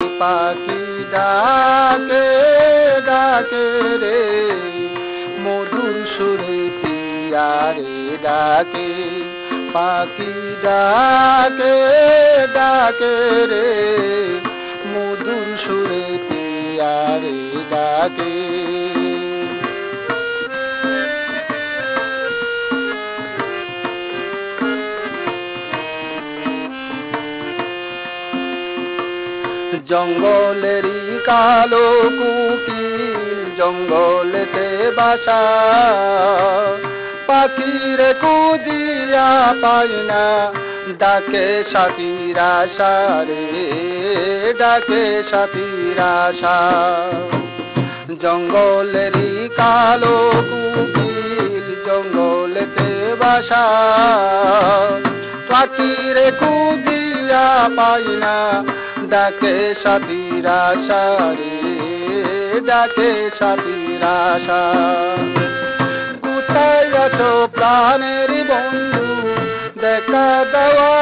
পাখি ডাকে ডাকে রে, মধুর সুরে পিয়ারে ডাকে। পাখি ডাকে ডাকে রে, মধুর সুরে পিয়ারে ডাকে। জঙ্গলেরই কালো কুকিল জঙ্গলেতে বাসা, পাখিরে খুঁজিয়া পাই না, ডাকে সাথীর আশা রে, ডাকে সাথীর আশা। জঙ্গলেরই কালো কুকিল জঙ্গলেতে বাসা, পাখিরে খুঁজিয়া পাই না, ডাকে সাথীর আশা রে, ডাকে সাথীর আশা। কোথায় আছো প্রাণের বন্ধু, দেখা দেওয়া